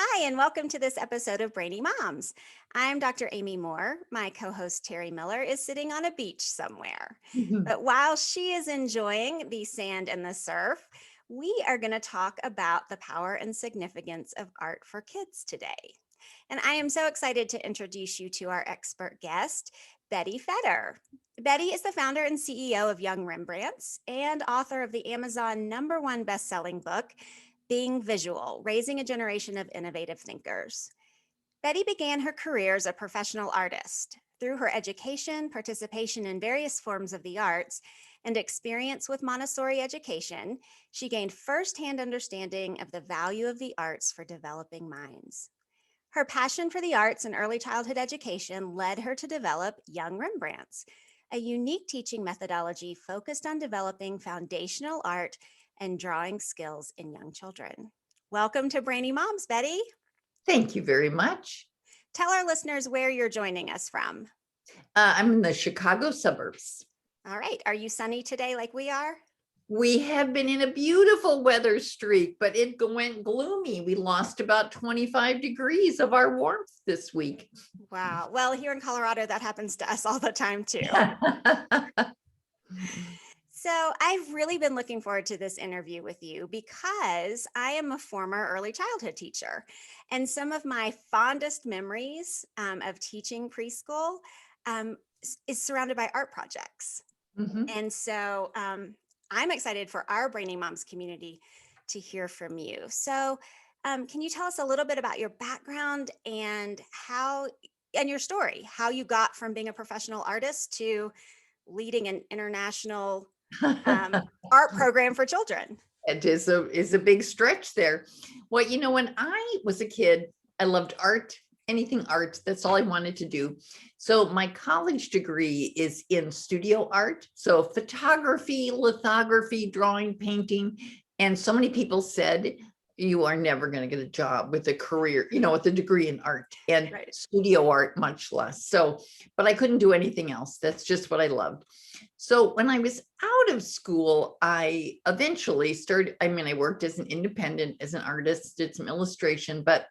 Hi, and welcome to this episode of Brainy Moms. I'm Dr. Amy Moore. My co host Terry Miller is sitting on a beach somewhere. Mhm. But while she is enjoying the sand and the surf, we are going to talk about the power and significance of art for kids today. And I am so excited to introduce you to our expert guest, Bette Fetter. Betty is the founder and CEO of Young Rembrandts and author of the Amazon #1 best-selling book, Being Visual: Raising a Generation of Innovative Thinkers. Betty began her career as a professional artist. Through her education, participation in various forms of the arts, and experience with Montessori education, she gained firsthand understanding of the value of the arts for developing minds. Her passion for the arts and early childhood education led her to develop Young Rembrandts, a unique teaching methodology focused on developing foundational art and drawing skills in young children. Welcome to Brainy Moms, Betty. Thank you very much. Tell our listeners where you're joining us from. I'm in the Chicago suburbs. All right. Are you sunny today like we are? We have been in a beautiful weather streak, but it went gloomy. We lost about 25 degrees of our warmth this week. Wow. Well, here in Colorado, that happens to us all the time too. So, I've really been looking forward to this interview with you because I am a former early childhood teacher. And some of my fondest memories of teaching preschool is surrounded by art projects. Mhm. And so I'm excited for our Brainy Moms community to hear from you. So, can you tell us a little bit about your background and your story, how you got from being a professional artist to leading an international art program for children? It is a big stretch there. Well, when I was a kid, I loved art, anything art. That's all I wanted to do. So my college degree is in studio art. So photography, lithography, drawing, painting. And so many people said, you are never going to get a job with a career, with a degree in art and Right. studio art, much less. So, but I couldn't do anything else. That's just what I loved. So when I was out of school, I eventually started, I worked as an independent, as an artist, did some illustration, but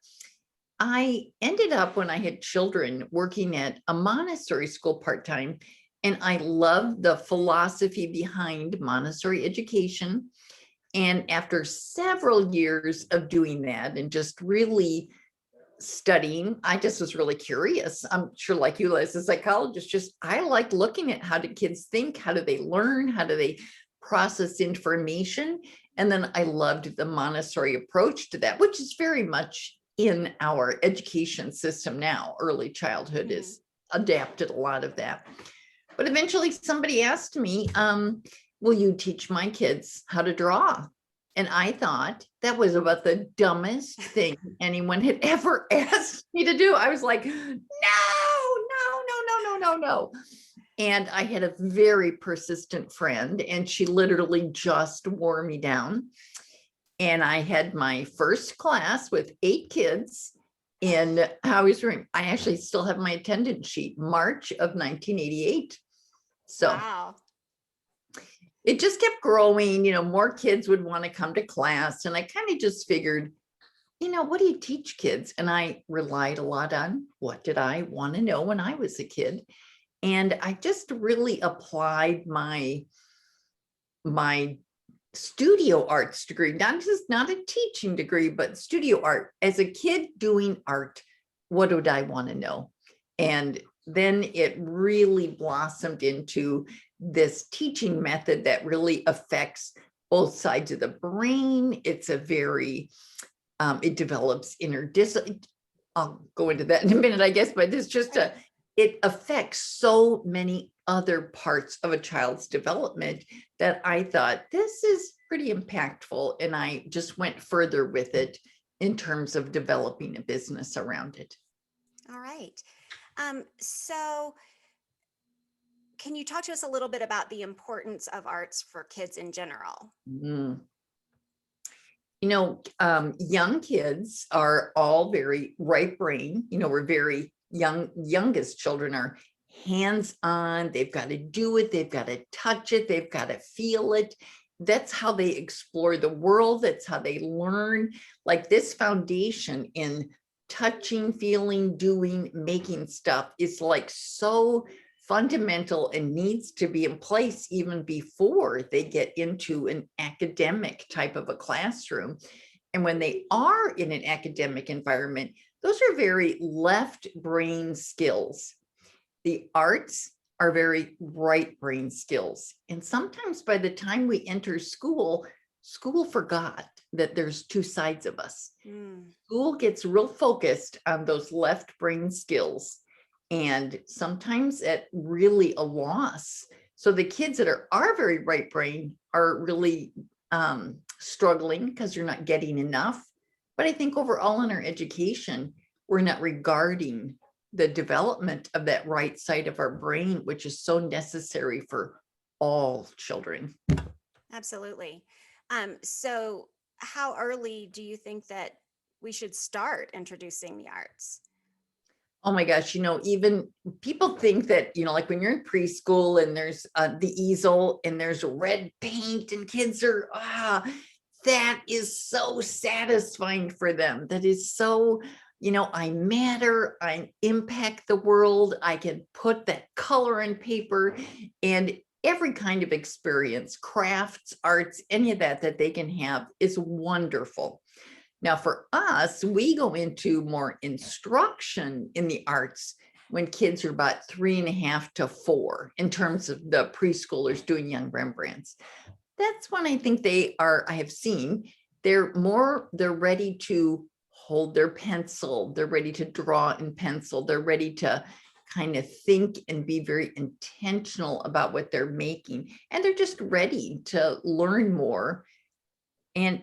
I ended up when I had children working at a Montessori school part-time. And I loved the philosophy behind Montessori education. And after several years of doing that and just really studying, I just was really curious. I'm sure, like you, as a psychologist, just I like looking at how do kids think, how do they learn, how do they process information. And then I loved the Montessori approach to that, which is very much in our education system now. Early childhood Mhm. is adapted a lot of that. But eventually somebody asked me, will you teach my kids how to draw? And I thought that was about the dumbest thing anyone had ever asked me to do. I was like, no, no, no, no, no, no, no. And I had a very persistent friend, and she literally just wore me down. And I had my first class with 8 kids in I actually still have my attendance sheet, March of 1988. So Wow. it just kept growing, more kids would want to come to class. And I kind of just figured, what do you teach kids? And I relied a lot on what did I want to know when I was a kid. And I just really applied my studio arts degree, not a teaching degree, but studio art. As a kid doing art, what would I want to know? And then it really blossomed into this teaching method that really affects both sides of the brain. It's a very, it develops inner discipline. I'll go into that in a minute, I guess, but it's just Right. it affects so many other parts of a child's development that I thought this is pretty impactful. And I just went further with it in terms of developing a business around it. All right. So, can you talk to us a little bit about the importance of arts for kids in general? Mm. Young kids are all very right brain. We're very young. Youngest children are hands on. They've got to do it. They've got to touch it. They've got to feel it. that's how they explore the world. That's how they learn. Like this foundation in touching, feeling, doing, making stuff is like so fundamental and needs to be in place even before they get into an academic type of a classroom. And when they are in an academic environment, those are very left brain skills. The arts are very right brain skills. And sometimes by the time we enter school, school forgot that there's two sides of us. School gets real focused on those left brain skills, and sometimes at really a loss. So the kids that are very right brain are really struggling because you're not getting enough. But I think overall in our education, we're not regarding the development of that right side of our brain, which is so necessary for all children. Absolutely. So how early do you think that we should start introducing the arts? Oh my gosh, even people think that, like when you're in preschool and there's the easel and there's red paint and kids are, that is so satisfying for them. That is so, I matter, I impact the world, I can put that color in paper, and every kind of experience, crafts, arts, any of that they can have is wonderful. Now, for us, we go into more instruction in the arts when kids are about 3.5 to 4 in terms of the preschoolers doing young Rembrandts. That's when I think I have seen they're ready to hold their pencil. They're ready to draw in pencil. They're ready to kind of think and be very intentional about what they're making. And they're just ready to learn more. And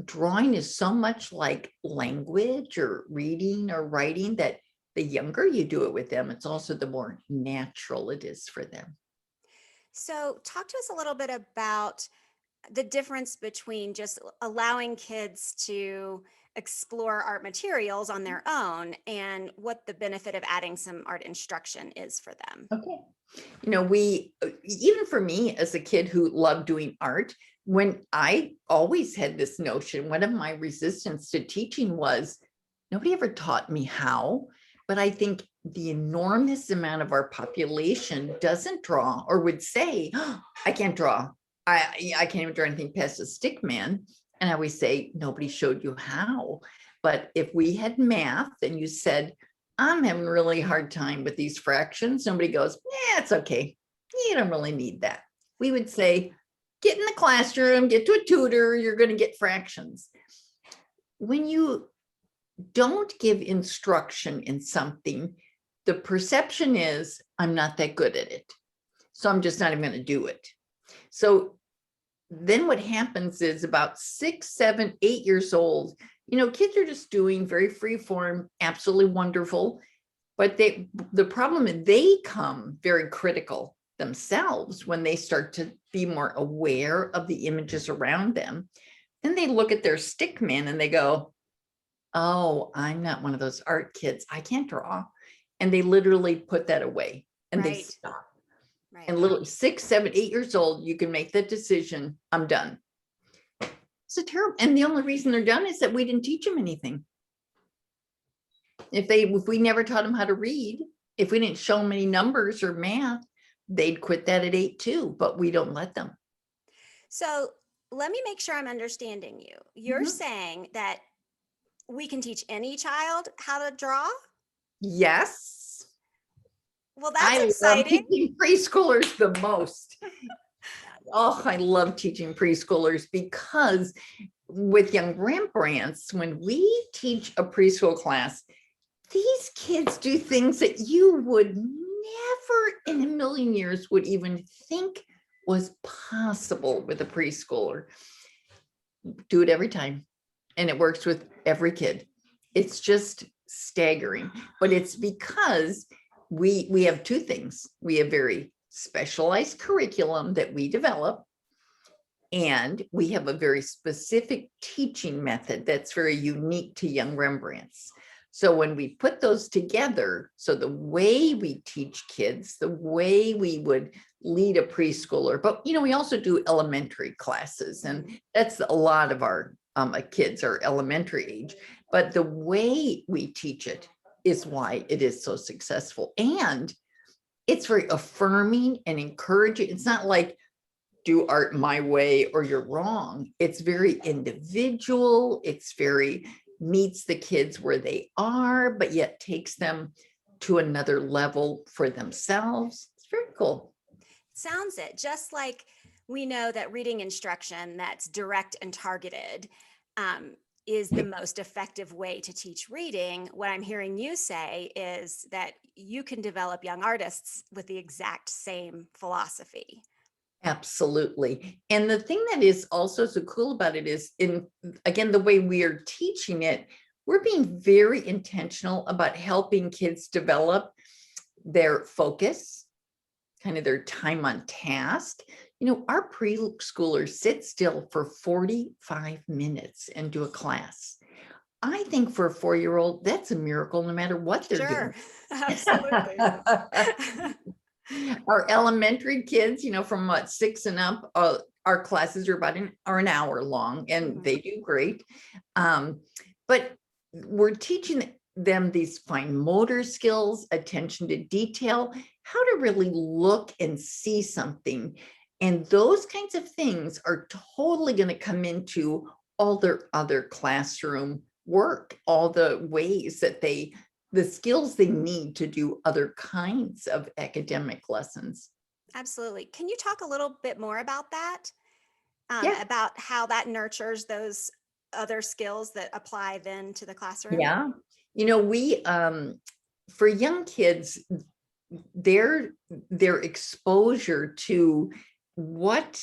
drawing is so much like language or reading or writing that the younger you do it with them, it's also the more natural it is for them. So talk to us a little bit about the difference between just allowing kids to explore art materials on their own and what the benefit of adding some art instruction is for them. Okay. We, even for me as a kid who loved doing art, when I always had this notion, one of my resistance to teaching was nobody ever taught me how, but I think the enormous amount of our population doesn't draw or would say, "Oh, I can't draw. I can't even draw anything past a stick man." And I always say, nobody showed you how. But if we had math and you said, I'm having a really hard time with these fractions, nobody goes, yeah, it's okay. You don't really need that. We would say, get in the classroom, get to a tutor, you're going to get fractions. When you don't give instruction in something, the perception is, I'm not that good at it, so I'm just not even going to do it. So then what happens is about 6, 7, 8 years old, kids are just doing very free form, absolutely wonderful. But the problem is they come very critical themselves when they start to be more aware of the images around them. Then they look at their stick man and they go, oh, I'm not one of those art kids. I can't draw. And they literally put that away and they Right. stop. Right. And literally 6, 7, 8 years old, you can make that decision. I'm done. It's a terrible. And the only reason they're done is that we didn't teach them anything. If we never taught them how to read, if we didn't show them any numbers or math, they'd quit that at 8 too, but we don't let them. So let me make sure I'm understanding you. You're saying that we can teach any child how to draw? Yes. Well, that's I love exciting. teaching preschoolers the most. Oh, I love teaching preschoolers because with young Rembrandts, when we teach a preschool class, these kids do things that you would never in a million years would even think was possible with a preschooler. Do it every time. And it works with every kid. It's just staggering, but it's because we have two things. We have very specialized curriculum that we develop, and we have a very specific teaching method that's very unique to young Rembrandts. So when we put those together, so the way we teach kids, the way we would lead a preschooler, but we also do elementary classes, and that's a lot of our kids are elementary age, but the way we teach it is why it is so successful. And it's very affirming and encouraging. It's not like do art my way or you're wrong. It's very individual. It's very meets the kids where they are, but yet takes them to another level for themselves. It's very cool. Sounds it. Just like we know that reading instruction that's direct and targeted um, is the most effective way to teach reading. What I'm hearing you say is that you can develop young artists with the exact same philosophy. Absolutely. And the thing that is also so cool about it is again, the way we are teaching it, we're being very intentional about helping kids develop their focus, kind of their time on task. Our preschoolers sit still for 45 minutes and do a class. I think for a 4-year-old, that's a miracle no matter what they're Sure, doing. absolutely. Our elementary kids, from 6 and up, our classes are about an hour long, and they do great. But we're teaching them these fine motor skills, attention to detail, how to really look and see something. And those kinds of things are totally going to come into all their other classroom work, all the ways that the skills they need to do other kinds of academic lessons. Absolutely. Can you talk a little bit more about that? Yeah. About how that nurtures those other skills that apply then to the classroom? Yeah. We, for young kids, their exposure to what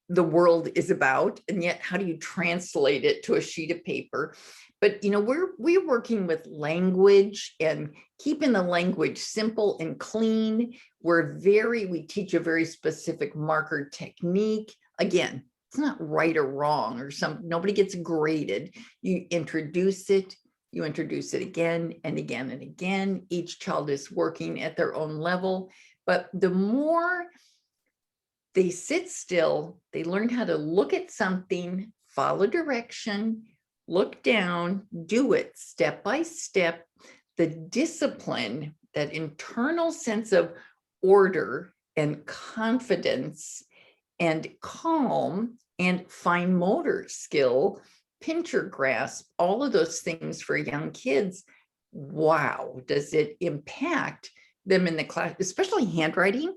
the world is about, and yet how do you translate it to a sheet of paper? But we're working with language and keeping the language simple and clean. We teach a very specific marker technique. Again, it's not right or wrong or nobody gets graded. You introduce it again and again and again. Each child is working at their own level, but the more they sit still, they learn how to look at something, follow direction, look down, do it step by step. The discipline, that internal sense of order and confidence and calm and fine motor skill, pincher grasp, all of those things for young kids. Wow, does it impact them in the class, especially handwriting?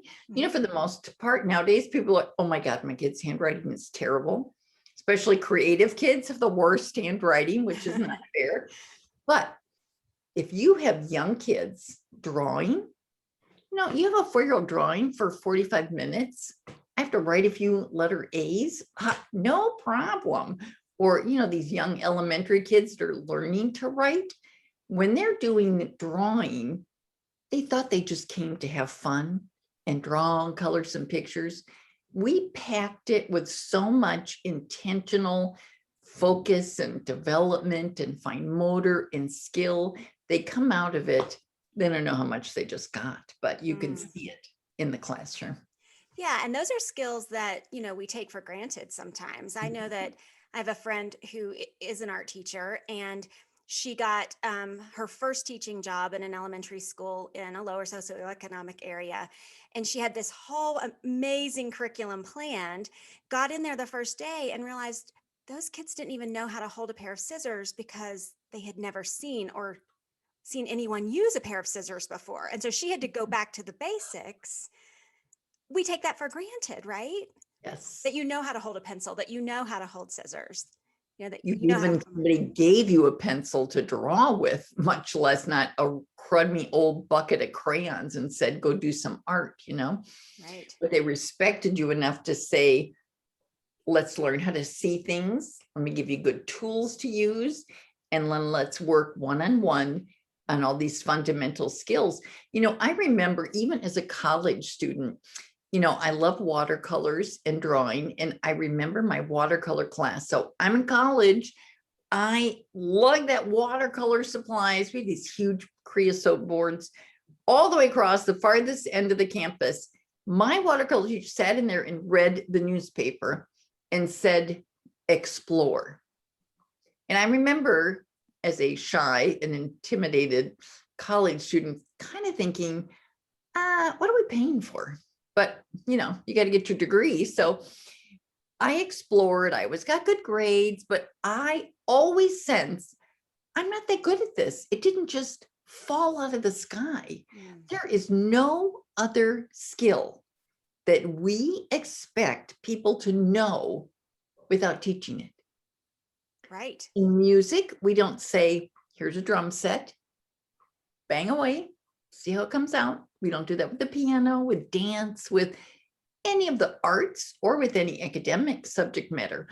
For the most part nowadays, people are, oh my God, my kid's handwriting is terrible. Especially creative kids have the worst handwriting, which is not fair. But if you have young kids drawing, you have a 4-year-old drawing for 45 minutes. I have to write a few letter A's, no problem. Or, these young elementary kids that are learning to write, when they're doing drawing, they thought they just came to have fun and draw and color some pictures. We packed it with so much intentional focus and development and fine motor and skill. They come out of it, they don't know how much they just got, but you can see it in the classroom. Yeah, and those are skills that, we take for granted sometimes. I know that I have a friend who is an art teacher, and she got her first teaching job in an elementary school in a lower socioeconomic area. And she had this whole amazing curriculum planned, got in there the first day and realized those kids didn't even know how to hold a pair of scissors because they had never seen anyone use a pair of scissors before. And so she had to go back to the basics. We take that for granted, right? Yes. That you know how to hold a pencil, that you know how to hold scissors, that Even somebody gave you a pencil to draw with, much less not a crummy old bucket of crayons and said, go do some art, Right. But they respected you enough to say, let's learn how to see things. Let me give you good tools to use. And then let's work one-on-one on all these fundamental skills. I remember even as a college student, I love watercolors and drawing. And I remember my watercolor class. So I'm in college. I lugged that watercolor supplies. We had these huge creosote boards all the way across the farthest end of the campus. My watercolor teacher sat in there and read the newspaper and said, explore. And I remember as a shy and intimidated college student kind of thinking, what are we paying for? But, you got to get your degree. So I explored, I always got good grades, but I always sensed I'm not that good at this. It didn't just fall out of the sky. There is no other skill that we expect people to know without teaching it. Right. In music, we don't say, here's a drum set, bang away, see how it comes out. We don't do that with the piano, with dance, with any of the arts, or with any academic subject matter.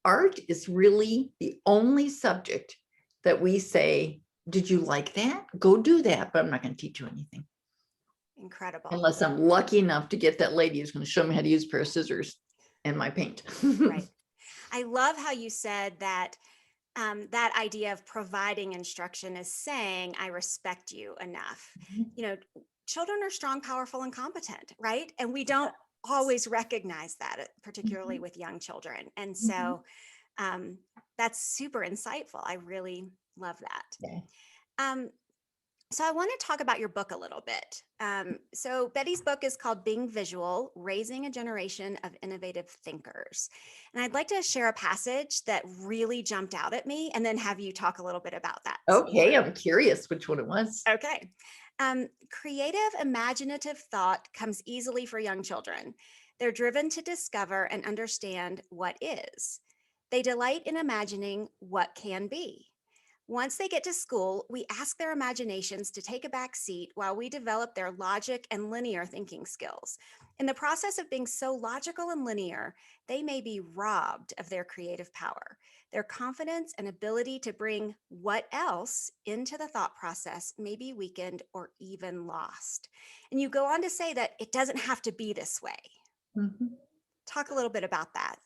Art is really the only subject that we say, did you like that? Go do that, but I'm not going to teach you anything. Incredible. Unless I'm lucky enough to get that lady who's going to show me how to use a pair of scissors and my paint. Right. I love how you said that that idea of providing instruction is saying, I respect you enough. Children are strong, powerful, and competent, right? And we don't always recognize that, particularly with young children. And so that's super insightful. I really love that. Yeah. So I want to talk about your book a little bit. So Betty's book is called Being Visual, Raising a Generation of Innovative Thinkers. And I'd like to share a passage that really jumped out at me and then have you talk a little bit about that. Okay, I'm curious which one it was. Okay. Creative, imaginative thought comes easily for young children. They're driven to discover and understand what is. They delight in imagining what can be. Once they get to school, we ask their imaginations to take a back seat while we develop their logic and linear thinking skills. In the process of being so logical and linear, they may be robbed of their creative power. Their confidence and ability to bring what else into the thought process may be weakened or even lost. And you go on to say that it doesn't have to be this way. Talk a little bit about that.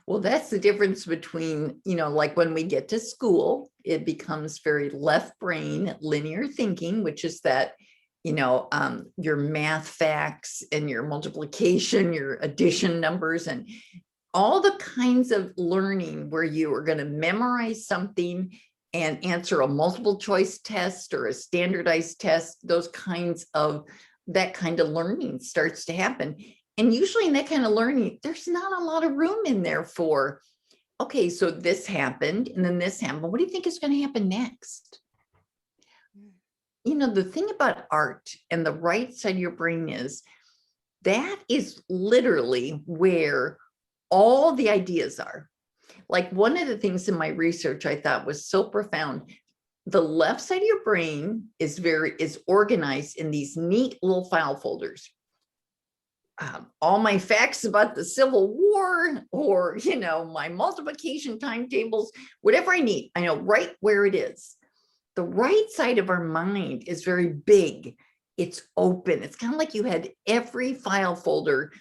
Well, that's the difference between, like when we get to school, it becomes very left brain linear thinking, which is that, your math facts and your multiplication, your addition numbers, and all the kinds of learning where you are going to memorize something and answer a multiple choice test or a standardized test. That kind of learning starts to happen. And usually in that kind of learning, there's not a lot of room in there for, okay, so this happened and then this happened. What do you think is going to happen next? The thing about art and the right side of your brain is that is literally where all the ideas are. Like one of the things in my research I thought was so profound. The left side of your brain is organized in these neat little file folders. All my facts about the Civil War or, my multiplication timetables, whatever I need, I know right where it is. The right side of our mind is very big. It's open. It's kind of like you had every file folder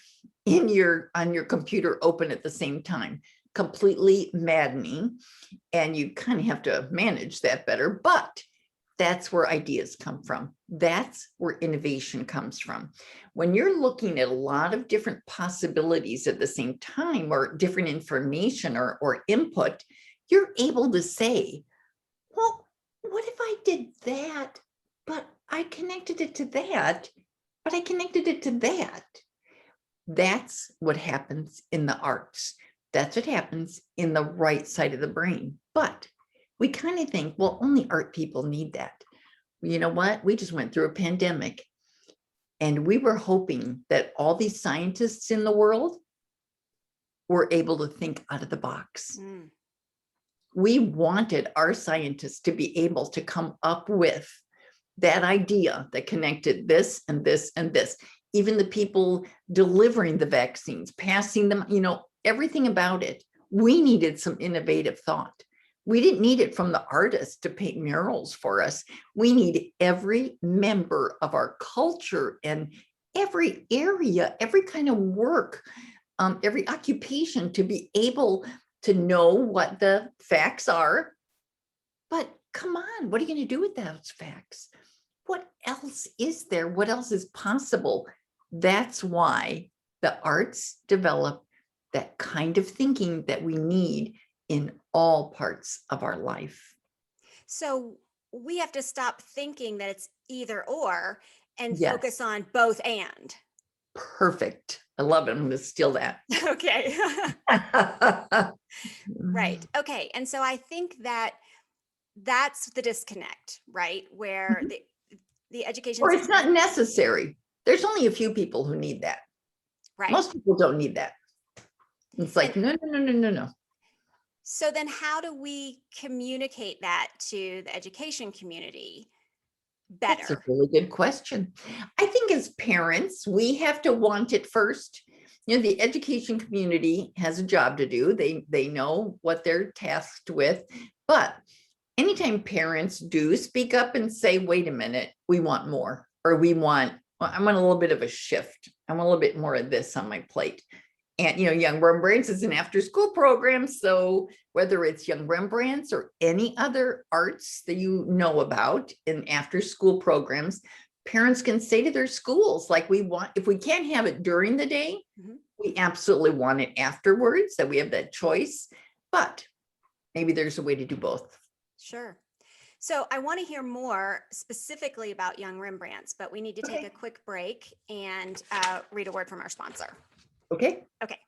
on your computer open at the same time. Completely maddening. And you kind of have to manage that better, but that's where ideas come from. That's where innovation comes from. When you're looking at a lot of different possibilities at the same time or different information or input, you're able to say, well, what if I did that, but I connected it to that, but I connected it to that? That's what happens in the arts. That's what happens in the right side of the brain. But we kind of think, well, only art people need that. You know what? We just went through a pandemic and we were hoping that all these scientists in the world were able to think out of the box. We wanted our scientists to be able to come up with that idea that connected this and this and this. Even the people delivering the vaccines, passing them, everything about it. We needed some innovative thought. We didn't need it from the artist to paint murals for us. We need every member of our culture and every area, every kind of work, every occupation to be able to know what the facts are But come on, what are you going to do with those facts? What else is there? What else is possible? That's why the arts develop that kind of thinking that we need in all parts of our life. So we have to stop thinking that it's either or and focus Yes, on both and. perfect. I love it. I'm going to steal that. Okay. Right. Okay. And so I think that that's the disconnect, right? Where the education Or it's system, not necessary. There's only a few people who need that. right. Most people don't need that. It's And like, no, no, no, no, no, no. so then how do we communicate that to the education community That's a better? really good question. I think as parents, we have to want it first. You know, the education community has a job to do. They know what they're tasked with. But anytime parents do speak up and say, wait a minute, we want more, or I want a little bit of a shift. I want a little bit more of this on my plate. And, you know, Young Rembrandts is an after school program. So whether it's Young Rembrandts or any other arts that you know about in after school programs, parents can say to their schools, like, if we can't have it during the day, Mhm. we absolutely want it afterwards, that we have that choice. But maybe there's a way to do both. Sure. So I want to hear more specifically about Young Rembrandts, but we need to take a Okay. quick break and read a word from our sponsor. Okay. Okay.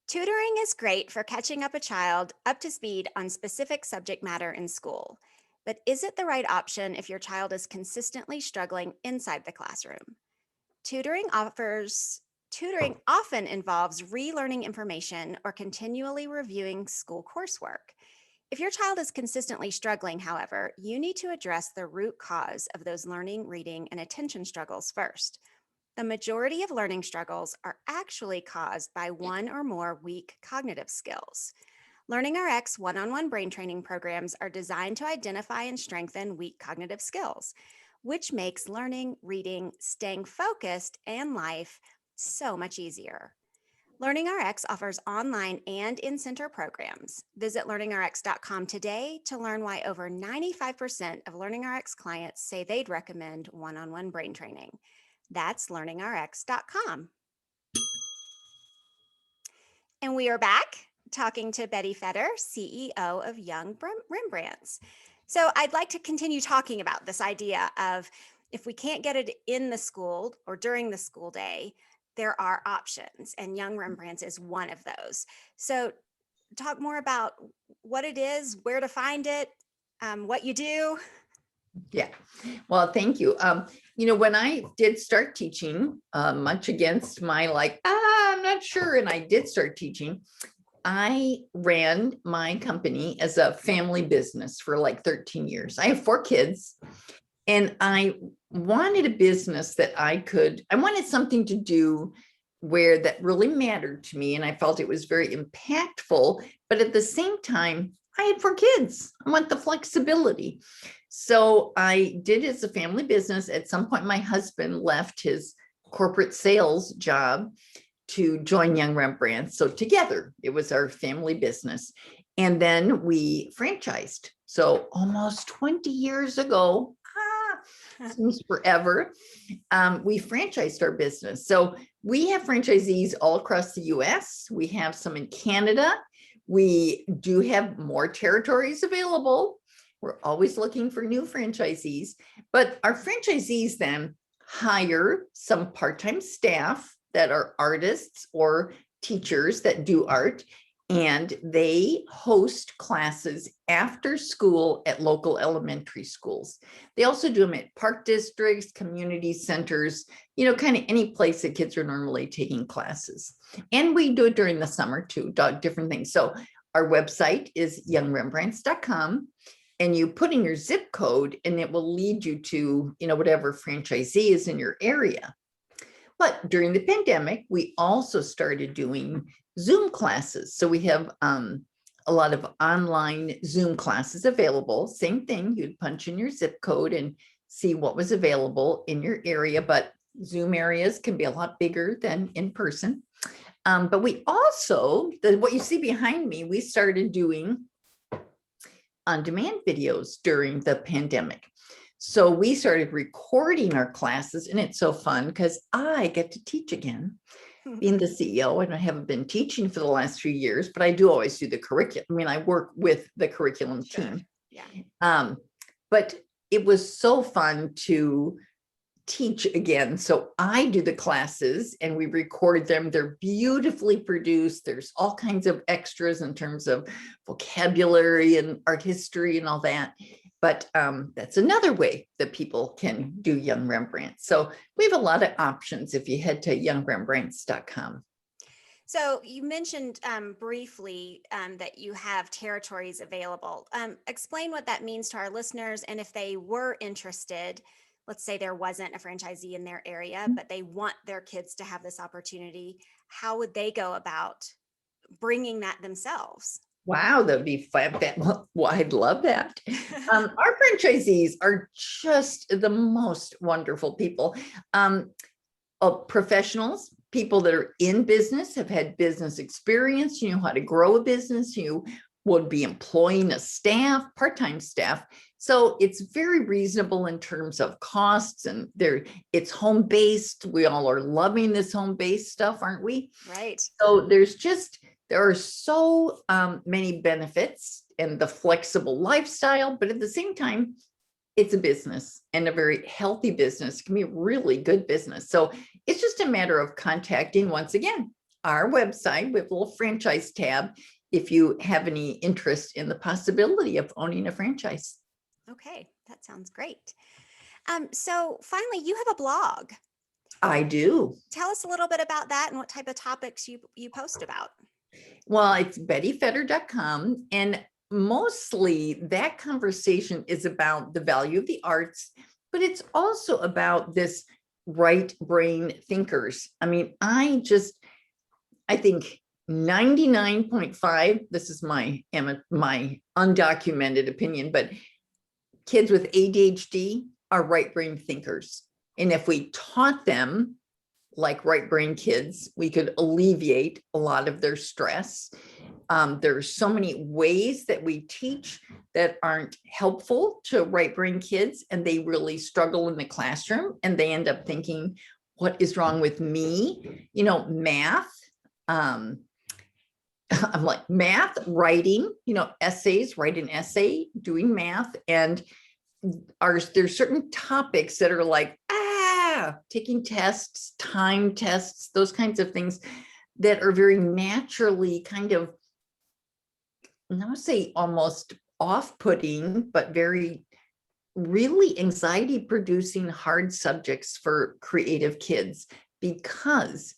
Tutoring is great for catching up a child up to speed on specific subject matter in school. But is it the right option if your child is consistently struggling inside the classroom? Tutoring often involves relearning information or continually reviewing school coursework. If your child is consistently struggling, however, you need to address the root cause of those learning, reading, and attention struggles first. The majority of learning struggles are actually caused by one or more weak cognitive skills. Learning RX one on one brain training programs are designed to identify and strengthen weak cognitive skills, which makes learning, reading, staying focused, and life so much easier. Learning RX offers online and in center programs. Visit learningrx.com today to learn why over 95% of Learning RX clients say they'd recommend one on one brain training. That's learningrx.com. And we are back talking to Bette Fetter, CEO of Young Rembrandts. So I'd like to continue talking about this idea of if we can't get it in the school or during the school day, there are options, and Young Rembrandts is one of those. So talk more about what it is, where to find it, what you do. Yeah. Well, thank you. You know, when I did start teaching, much against my I'm not sure, and I did start teaching, I ran my company as a family business for like 13 years. I have 4 kids, and I wanted a business that I wanted something to do where that really mattered to me. And I felt it was very impactful, but at the same time, I had 4 kids. I want the flexibility. So I did it as a family business. At some point, my husband left his corporate sales job to join Young Rembrandt. So together, it was our family business. And then we franchised. So almost 20 years ago, seems forever, we franchised our business. So we have franchisees all across the US. We have some in Canada. We do have more territories available. We're always looking for new franchisees, but our franchisees then hire some part-time staff that are artists or teachers that do art, and they host classes after school at local elementary schools. They also do them at park districts, community centers, you know, kind of any place that kids are normally taking classes. And we do it during the summer too, different things. So our website is youngrembrandts.com, and you put in your zip code and it will lead you to, you know, whatever franchisee is in your area. But during the pandemic, we also started doing Zoom classes. So we have a lot of online Zoom classes available. Same thing, you'd punch in your zip code and see what was available in your area, but Zoom areas can be a lot bigger than in person. But we also, what you see behind me, we started doing on-demand videos during the pandemic. So we started recording our classes, and it's so fun because I get to teach again, being the CEO, and I haven't been teaching for the last few years, but I do always do the curriculum. I mean, I work with the curriculum Sure. team. Yeah. But it was so fun to teach again. So I do the classes and we record them. They're beautifully produced. There's all kinds of extras in terms of vocabulary and art history and all that. But that's another way that people can do Young Rembrandts. So we have a lot of options if you head to youngrembrandts.com. So you mentioned briefly that you have territories available. Explain what that means to our listeners, and if they were interested, let's say there wasn't a franchisee in their area, but they want their kids to have this opportunity, how would they go about bringing that themselves? Wow, that'd be fun. Well, I'd love that. Our franchisees are just the most wonderful people. Professionals, people that are in business, have had business experience, you know how to grow a business, you would be employing a staff, part-time staff. So it's very reasonable in terms of costs, and it's home-based. We all are loving this home-based stuff, aren't we? Right. So there are so many benefits and the flexible lifestyle, but at the same time, it's a business, and a very healthy business. It can be a really good business. So it's just a matter of contacting, once again, our website. We have a little franchise tab if you have any interest in the possibility of owning a franchise. Okay, that sounds great. So finally, you have a blog. I do. Tell us a little bit about that and what type of topics you post about. Well, it's bettyfetter.com, and mostly that conversation is about the value of the arts, but it's also about this right brain thinkers. I mean, I think 99.5, this is my undocumented opinion, but kids with ADHD are right brain thinkers. And if we taught them like right brain kids, we could alleviate a lot of their stress. There's so many ways that we teach that aren't helpful to right brain kids, and they really struggle in the classroom, and they end up thinking, what is wrong with me? You know, math. I'm like, math, writing, you know, essays, write an essay, doing math. And there's certain topics that are like, taking tests, time tests, those kinds of things that are very naturally kind of, I would say almost off-putting, but very really anxiety producing hard subjects for creative kids, because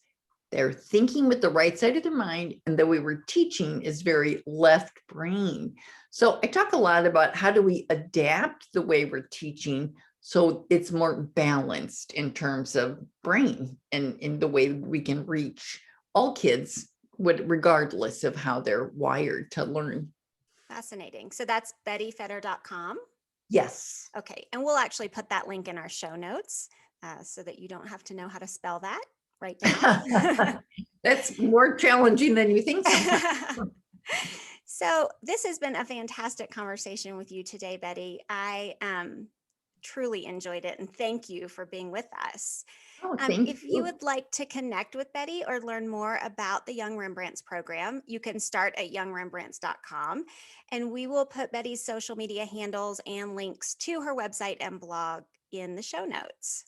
they're thinking with the right side of their mind, and the way we're teaching is very left brain. So I talk a lot about how do we adapt the way we're teaching so it's more balanced in terms of brain and in the way we can reach all kids, regardless of how they're wired to learn. Fascinating. So that's bettyfetter.com. Yes. Okay. And we'll actually put that link in our show notes so that you don't have to know how to spell that right now. That's more challenging than you think sometimes. So this has been a fantastic conversation with you today, Betty. I truly enjoyed it, and thank you for being with us. Oh, thank If you you. would like to connect with Betty or learn more about the Young Rembrandts program, you can start at youngrembrandts.com, and we will put Betty's social media handles and links to her website and blog in the show notes.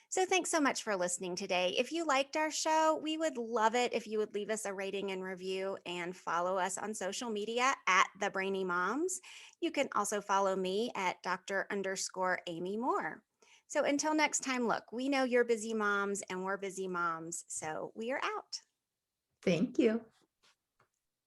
So thanks so much for listening today. If you liked our show, we would love it if you would leave us a rating and review, and follow us on social media at the Brainy Moms. You can also follow me at Dr._Amy Moore. So until next time, look, we know you're busy moms and we're busy moms, so we are out. Thank you.